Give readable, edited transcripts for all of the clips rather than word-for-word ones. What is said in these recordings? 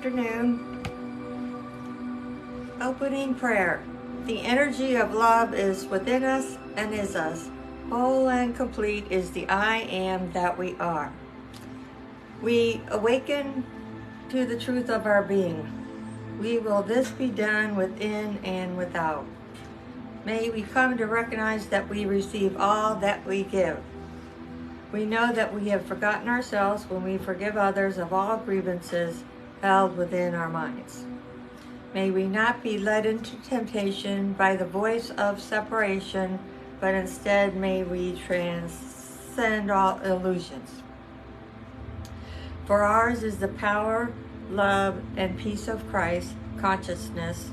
afternoon. Opening prayer. The energy of love is within us and is us. Whole and complete is the I am that we are. We awaken to the truth of our being. We will this be done within and without. May we come to recognize that we receive all that we give. We know that we have forgotten ourselves when we forgive others of all grievances held within our minds. May we not be led into temptation by the voice of separation, but instead may we transcend all illusions. For ours is the power, love, and peace of Christ consciousness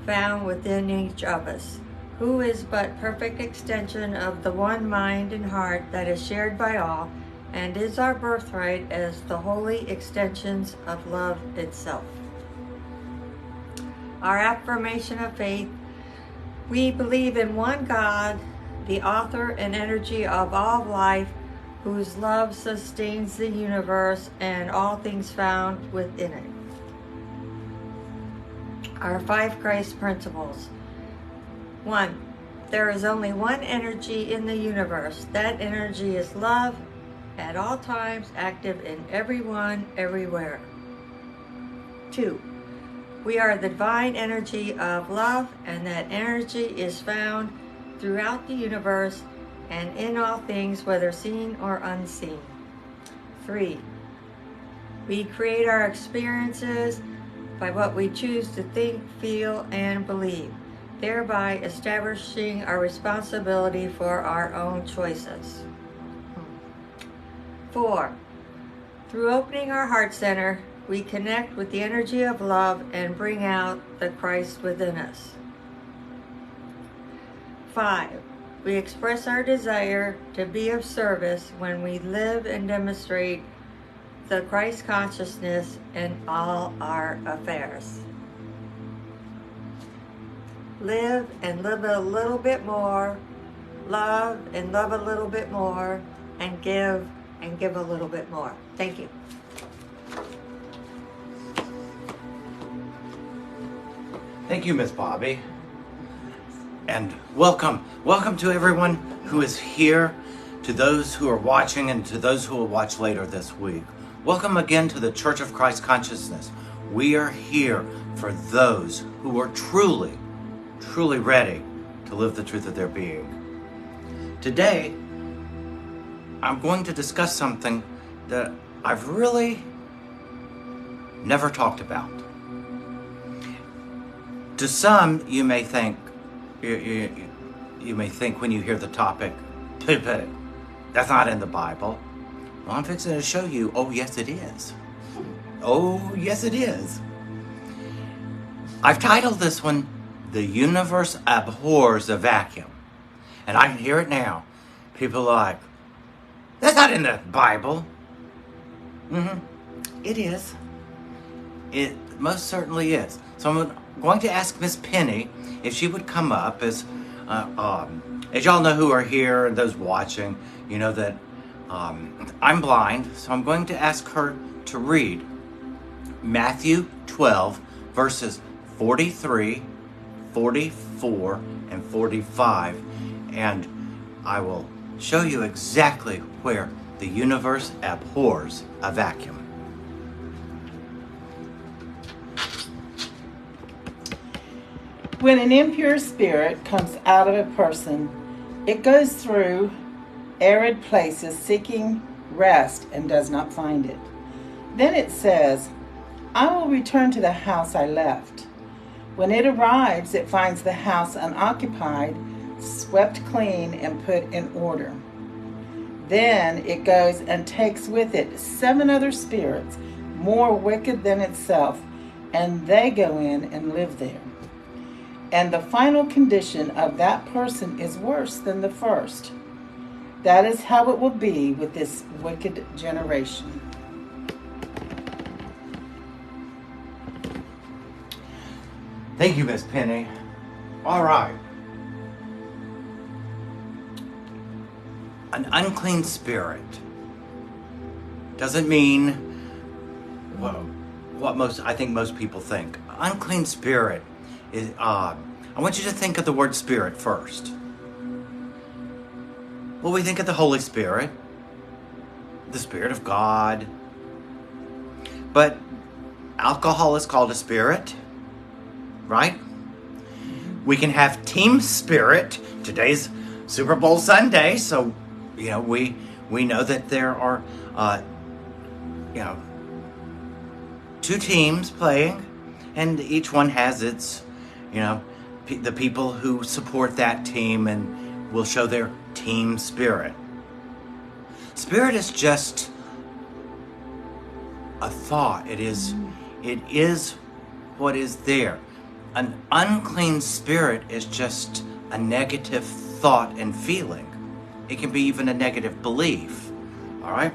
found within each of us, who is but perfect extension of the one mind and heart that is shared by all, and is our birthright as the holy extensions of love itself. Our affirmation of faith: we believe in one God, the author and energy of all life, whose love sustains the universe and all things found within it. Our 5 Christ principles. 1. There is only one energy in the universe. That energy is love, at all times, active in everyone, everywhere. 2. We are the divine energy of love, and that energy is found throughout the universe and in all things, whether seen or unseen. 3. We create our experiences by what we choose to think, feel, and believe, thereby establishing our responsibility for our own choices. 4. Through opening our heart center, we connect with the energy of love and bring out the Christ within us. 5. We express our desire to be of service when we live and demonstrate the Christ consciousness in all our affairs. Live and live a little bit more, love and love a little bit more, and give a little bit more. Thank you. Thank you, Miss Bobby. And welcome to everyone who is here, to those who are watching, and to those who will watch later this week. Welcome again to the Church of Christ Consciousness. We are here for those who are truly ready to live the truth of their being. Today, I'm going to discuss something that I've really never talked about. To some, you may think when you hear the topic, that's not in the Bible. Well, I'm fixing to show you, oh yes it is. Oh yes it is. I've titled this one, The Universe Abhors a Vacuum. And I can hear it now. People are like, that's not in the Bible. It is. It most certainly is. So I'm going to ask Miss Penny if she would come up. As y'all know who are here and those watching, you know that I'm blind, so I'm going to ask her to read Matthew 12 verses 43, 44, and 45, and I will show you exactly where the universe abhors a vacuum. When an impure spirit comes out of a person, it goes through arid places seeking rest and does not find it. Then it says, I will return to the house I left. When it arrives, it finds the house unoccupied, swept clean, and put in order. Then it goes and takes with it 7 other spirits, more wicked than itself, and they go in and live there. And the final condition of that person is worse than the first. That is how it will be with this wicked generation. Thank you, Miss Penny. All right. An unclean spirit doesn't mean, well, what I think most people think. Unclean spirit is, I want you to think of the word spirit first. Well, we think of the Holy Spirit, the Spirit of God, but alcohol is called a spirit, right? We can have team spirit. Today's Super Bowl Sunday, so we know that there are two teams playing, and each one has its the people who support that team and will show their team spirit. Spirit is just a thought. It is what is there. An unclean spirit is just a negative thought and feeling. It can be even a negative belief. All right?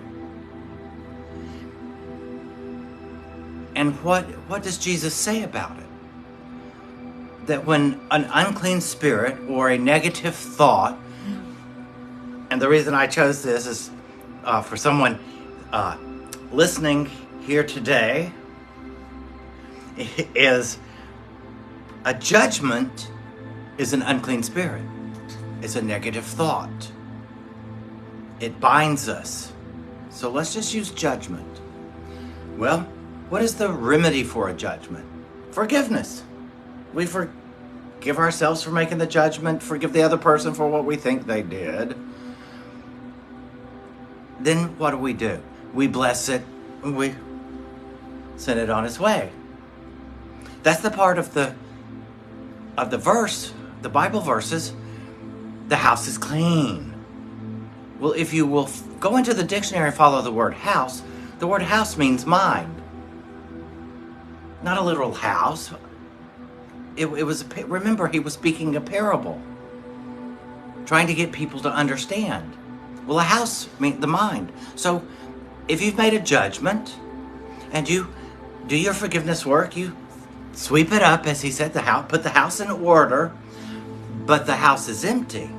And what does Jesus say about it? That when an unclean spirit or a negative thought, and the reason I chose this is for someone listening here today, is a judgment is an unclean spirit. It's a negative thought. It binds us. So let's just use judgment. Well, what is the remedy for a judgment? Forgiveness. We forgive ourselves for making the judgment, forgive the other person for what we think they did. Then what do? We bless it, and we send it on its way. That's the part of the verse, the Bible verses, the house is clean. Well, if you will go into the dictionary and follow the word house means mind. Not a literal house. Remember, he was speaking a parable, trying to get people to understand. Well, a house means the mind. So if you've made a judgment and you do your forgiveness work, you sweep it up, as he said, put the house in order, but the house is empty.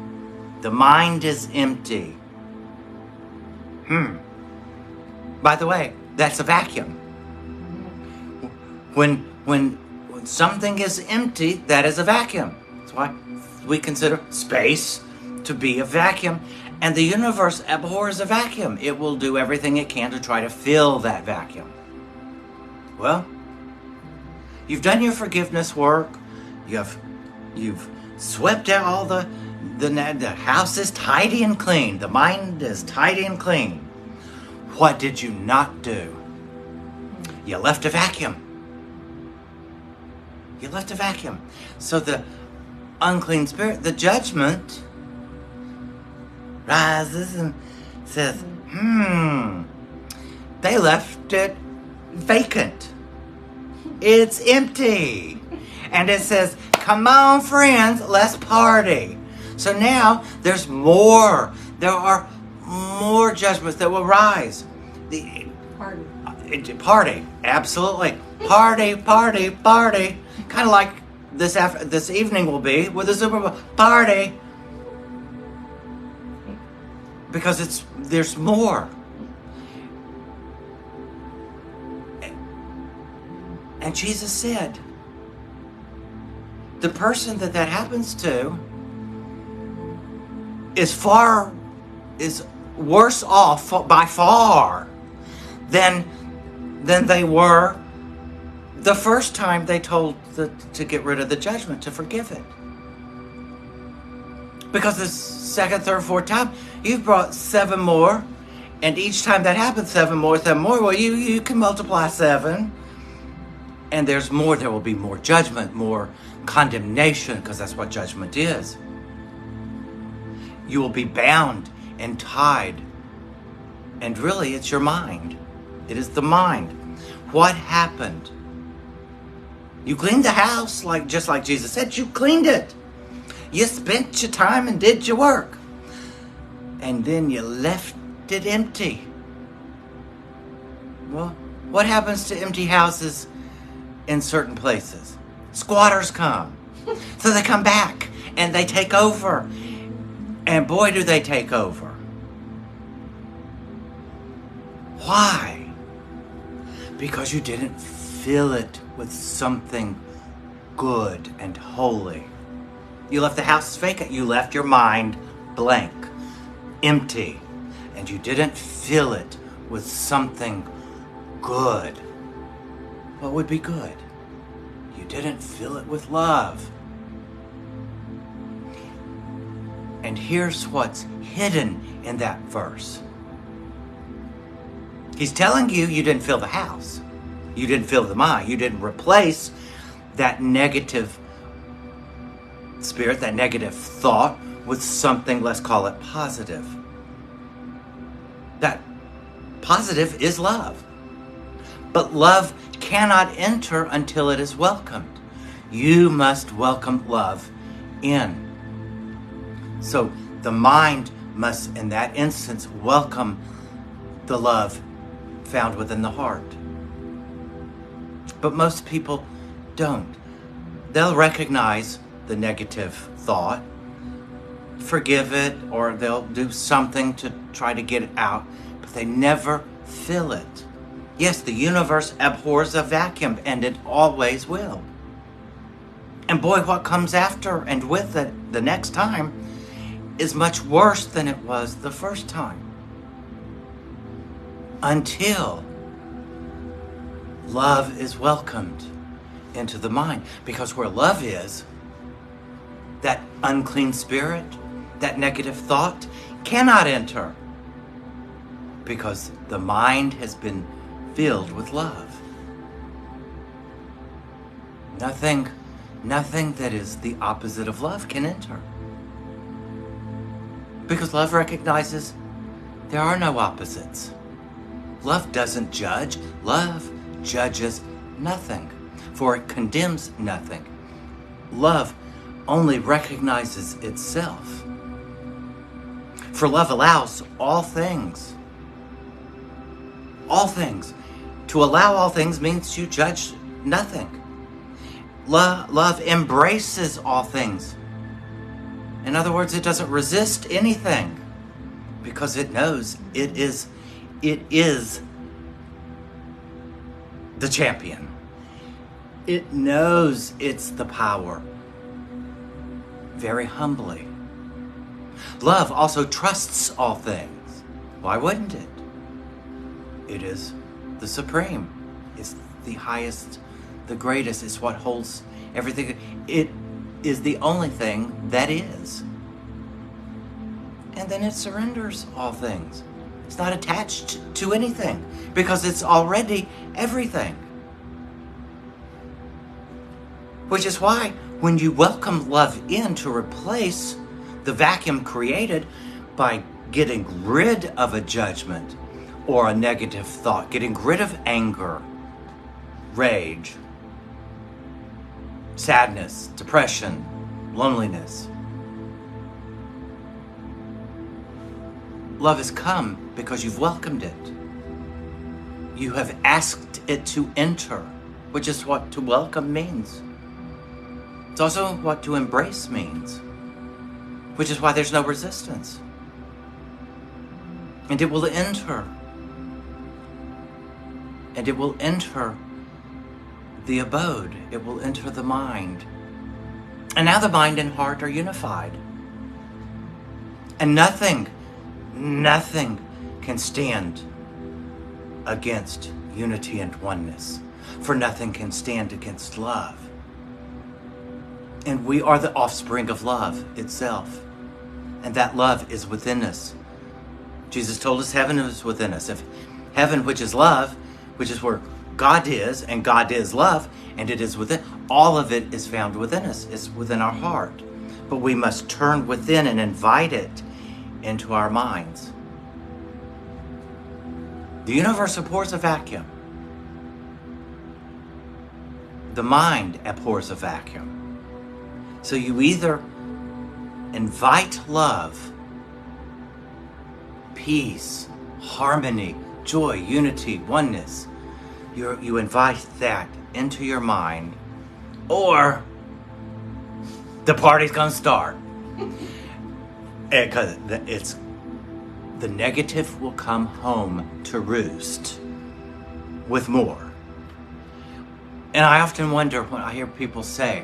The mind is empty. By the way, that's a vacuum. When something is empty, that is a vacuum. That's why we consider space to be a vacuum. And the universe abhors a vacuum. It will do everything it can to try to fill that vacuum. Well, you've done your forgiveness work. You've swept out all the house is tidy and clean. The mind is tidy and clean. What did you not do? You left a vacuum. You left a vacuum. So the unclean spirit, the judgment, rises and says, they left it vacant. It's empty. And it says, come on, friends, let's party. So now there's more. There are more judgments that will rise. Party, absolutely. Party. Kind of like this evening will be with the Super Bowl party. Because there's more. And Jesus said, the person that happens to is worse off by far than they were the first time they told to get rid of the judgment, to forgive it. Because the second, third, fourth time, you've brought 7 more, and each time that happens, 7 more. Well, you can multiply 7, and there's more. There will be more judgment, more condemnation, because that's what judgment is. You will be bound and tied, and really, it's your mind. It is the mind. What happened? You cleaned the house, just like Jesus said. You cleaned it. You spent your time and did your work. And then you left it empty. Well, what happens to empty houses in certain places? Squatters come. So they come back and they take over. And boy, do they take over. Why? Because you didn't fill it with something good and holy. You left the house vacant. You left your mind blank, empty, and you didn't fill it with something good. What would be good? You didn't fill it with love. And here's what's hidden in that verse. He's telling you you didn't fill the house. You didn't fill the mind. You didn't replace that negative spirit, that negative thought with something, let's call it positive. That positive is love. But love cannot enter until it is welcomed. You must welcome love in. So the mind must, in that instance, welcome the love found within the heart. But most people don't. They'll recognize the negative thought, forgive it, or they'll do something to try to get it out, but they never fill it. Yes, the universe abhors a vacuum, and it always will. And boy, what comes after and with it the next time is much worse than it was the first time. Until love is welcomed into the mind. Because where love is, that unclean spirit, that negative thought cannot enter. Because the mind has been filled with love. Nothing that is the opposite of love can enter. Because love recognizes there are no opposites. Love doesn't judge. Love judges nothing, for it condemns nothing. Love only recognizes itself. For love allows all things. All things. To allow all things means you judge nothing. Love embraces all things. In other words, it doesn't resist anything because it knows it is the champion. It knows it's the power. Very humbly. Love also trusts all things. Why wouldn't it? It is the supreme. It's the highest, the greatest. It's what holds everything. It is the only thing that is. And then it surrenders all things. It's not attached to anything because it's already everything. Which is why when you welcome love in to replace the vacuum created by getting rid of a judgment or a negative thought, getting rid of anger, rage, sadness, depression, loneliness. Love has come because you've welcomed it. You have asked it to enter, which is what to welcome means. It's also what to embrace means, which is why there's no resistance. And it will enter. And it will enter the abode. It will enter the mind. And now the mind and heart are unified. And nothing can stand against unity and oneness. For nothing can stand against love. And we are the offspring of love itself. And that love is within us. Jesus told us heaven is within us. If heaven, which is love, which is where God is, and God is love, and it is within, all of it is found within us. It's within our heart. But we must turn within and invite it into our minds. The universe abhors a vacuum. The mind abhors a vacuum. So you either invite love, peace, harmony, joy, unity, oneness. You invite that into your mind, or the party's gonna start. Because it's the negative will come home to roost with more. And I often wonder when I hear people say,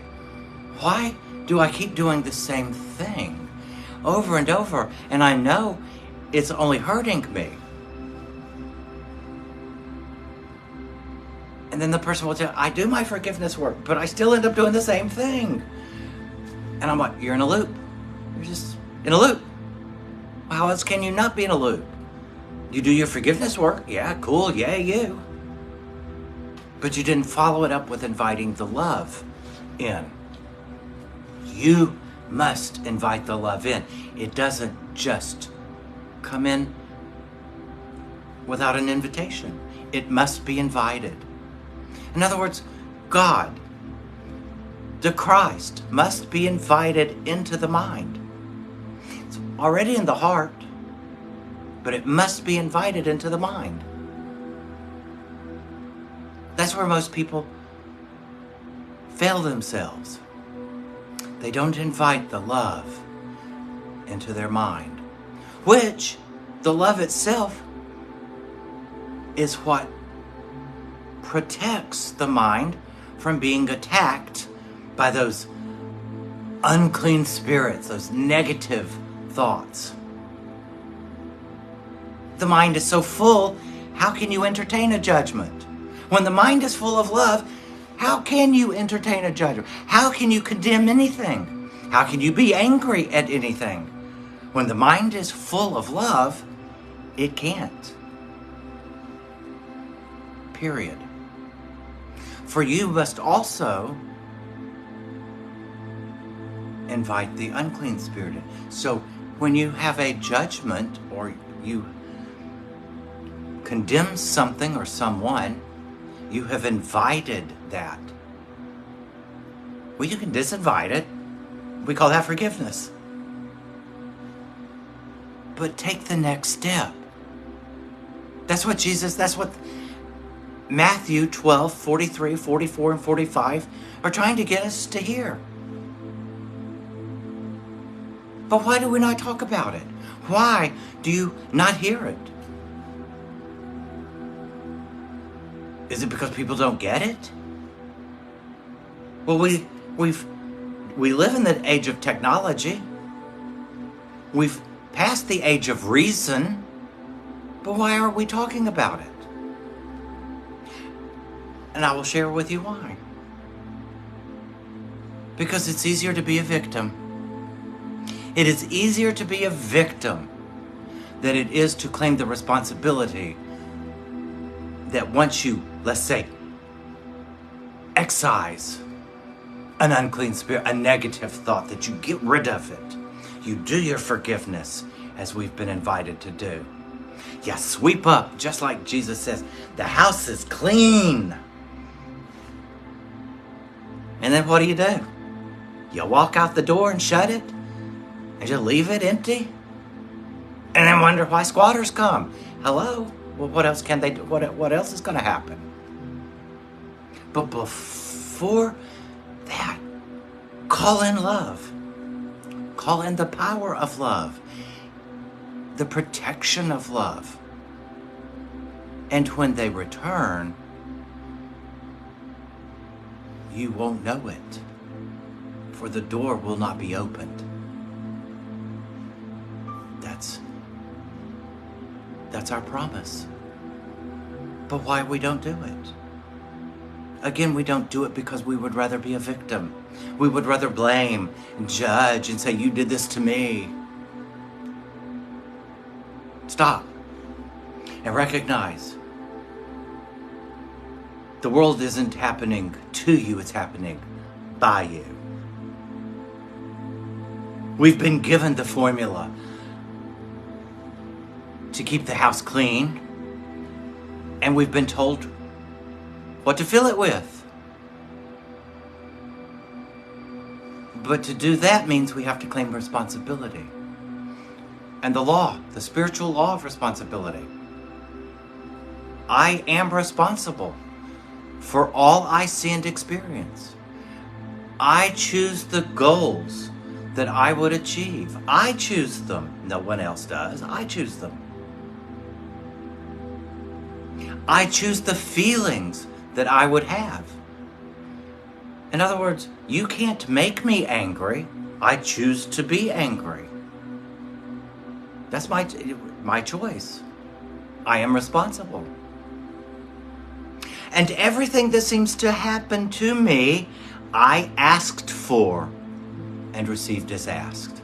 why do I keep doing the same thing over and over? And I know it's only hurting me. And then the person will tell, I do my forgiveness work, but I still end up doing the same thing. And I'm like, you're in a loop. You're just in a loop. How else can you not be in a loop? You do your forgiveness work. Yeah, cool. Yay, you. But you didn't follow it up with inviting the love in. You must invite the love in. It doesn't just come in without an invitation. It must be invited. In other words, God, the Christ, must be invited into the mind. It's already in the heart, but it must be invited into the mind. That's where most people fail themselves. They don't invite the love into their mind, which the love itself is what protects the mind from being attacked by those unclean spirits, those negative thoughts. The mind is so full, how can you entertain a judgment? When the mind is full of love, how can you entertain a judgment? How can you condemn anything? How can you be angry at anything? When the mind is full of love, it can't. Period. For you must also invite the unclean spirit in. So when you have a judgment or you condemn something or someone, you have invited that. Well, you can disinvite it. We call that forgiveness. But take the next step. That's what Matthew 12, 43, 44, and 45 are trying to get us to hear. But why do we not talk about it? Why do you not hear it? Is it because people don't get it? Well, we live in the age of technology. We've passed the age of reason. But why aren't we talking about it? And I will share with you why. Because it's easier to be a victim. It is easier to be a victim than it is to claim the responsibility that once you, let's say, excise an unclean spirit, a negative thought, that you get rid of it. You do your forgiveness as we've been invited to do. You sweep up, just like Jesus says, the house is clean. And then what do? You walk out the door and shut it? And you leave it empty? And then wonder why squatters come. Hello? Well, what else can they do? What else is going to happen? But before that, call in love. Call in the power of love. The protection of love. And when they return, you won't know it, for the door will not be opened. That's our promise. But why we don't do it? Again, we don't do it because we would rather be a victim. We would rather blame and judge and say, you did this to me. Stop and recognize the world isn't happening to you, it's happening by you. We've been given the formula to keep the house clean, and we've been told what to fill it with. But to do that means we have to claim responsibility. And the law, the spiritual law of responsibility. I am responsible for all I see and experience. I choose the goals that I would achieve. I choose them. No one else does. I choose them. I choose the feelings that I would have. In other words, you can't make me angry. I choose to be angry. That's my choice. I am responsible. And everything that seems to happen to me, I asked for and received as asked.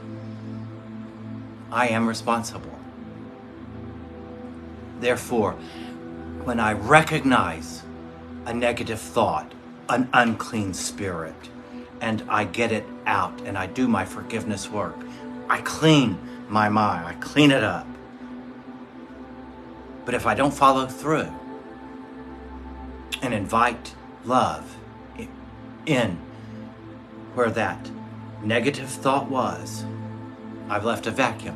I am responsible. Therefore, when I recognize a negative thought, an unclean spirit, and I get it out and I do my forgiveness work, I clean my mind, I clean it up. But if I don't follow through and invite love in where that negative thought was, I've left a vacuum.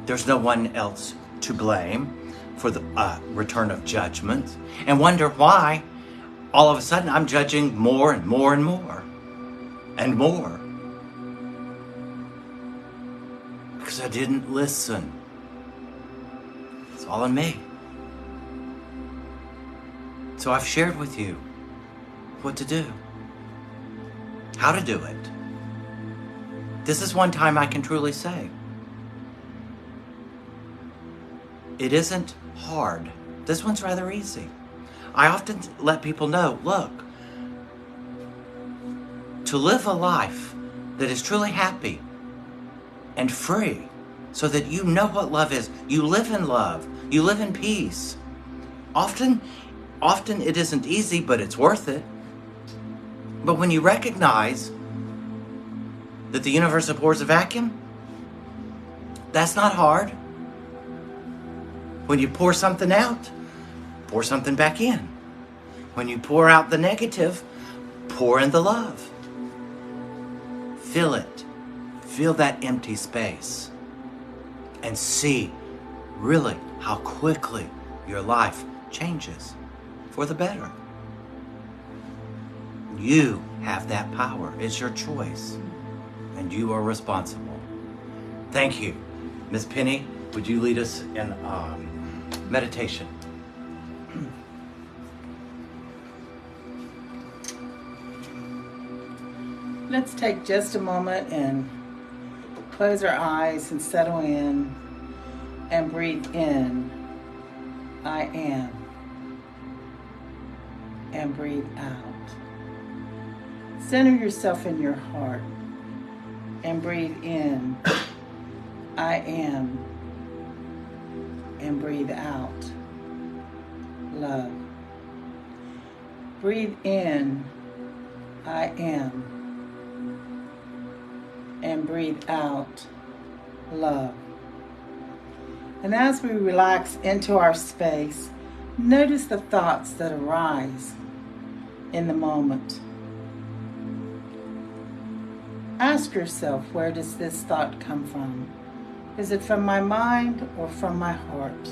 There's no one else to blame for the return of judgment, and wonder why all of a sudden I'm judging more and more and more and more. Because I didn't listen. It's all on me. So I've shared with you what to do, how to do it. This is one time I can truly say, it isn't hard. This one's rather easy. I often let people know, look, to live a life that is truly happy and free, so that you know what love is. You live in love. You live in peace. Often it isn't easy, but it's worth it. But when you recognize that the universe abhors a vacuum, that's not hard. When you pour something out, pour something back in. When you pour out the negative, pour in the love. Fill it. Fill that empty space. And see really how quickly your life changes for the better. You have that power. It's your choice. And you are responsible. Thank you. Ms. Penny, would you lead us in meditation? Let's take just a moment and close our eyes and settle in and breathe in, I am, and breathe out. Center yourself in your heart and breathe in, I am, and breathe out, love. Breathe in, I am, and breathe out, love. And as we relax into our space, notice the thoughts that arise in the moment. Ask yourself, where does this thought come from? Is it from my mind or from my heart?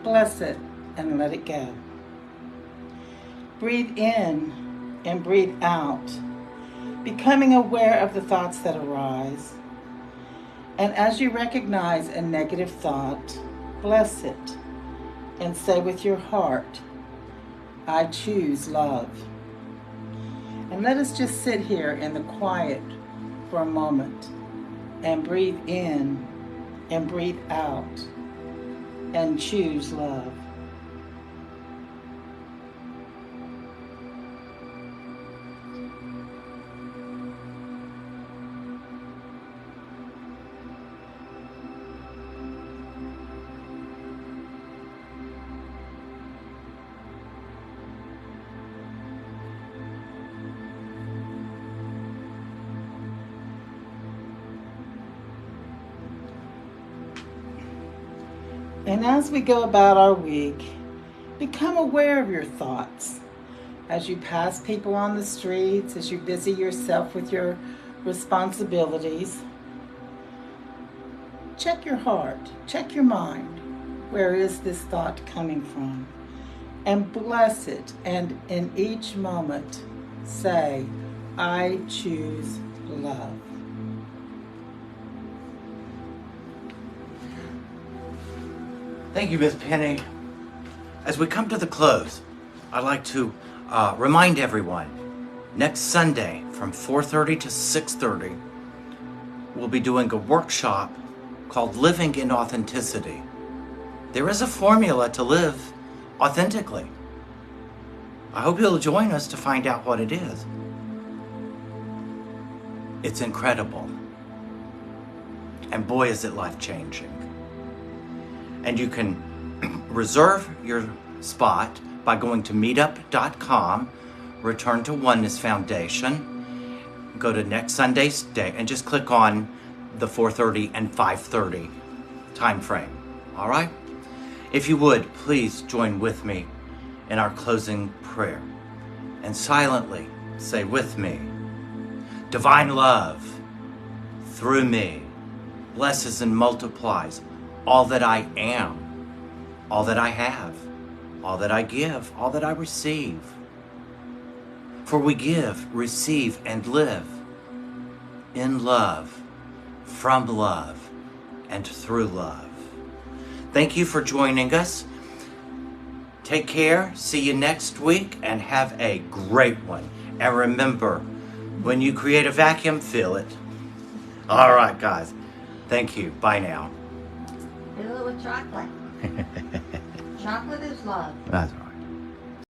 Bless it and let it go. Breathe in and breathe out, becoming aware of the thoughts that arise. And as you recognize a negative thought, bless it and say with your heart, I choose love. And let us just sit here in the quiet for a moment and breathe in and breathe out and choose love. And as we go about our week, become aware of your thoughts. As you pass people on the streets, as you busy yourself with your responsibilities, check your heart, check your mind. Where is this thought coming from? And bless it, and in each moment, say, I choose love. Thank you, Ms. Penny. As we come to the close, I'd like to remind everyone Next Sunday from 4:30 to 6:30, we'll be doing a workshop called Living in Authenticity. There is a formula to live authentically. I hope you'll join us to find out what it is. It's incredible. And boy, is it life-changing. And you can reserve your spot by going to meetup.com, return to Oneness Foundation, go to next Sunday's day, and just click on the 4:30 and 5:30 time frame. All right? If you would, please join with me in our closing prayer and silently say with me, divine love through me blesses and multiplies all that I am, all that I have, all that I give, all that I receive. For we give, receive, and live in love, from love, and through love. Thank you for joining us. Take care, see you next week, and have a great one. And remember, when you create a vacuum, fill it. All right, guys. Thank you. Bye now. Fill it with chocolate. Chocolate is love. That's right.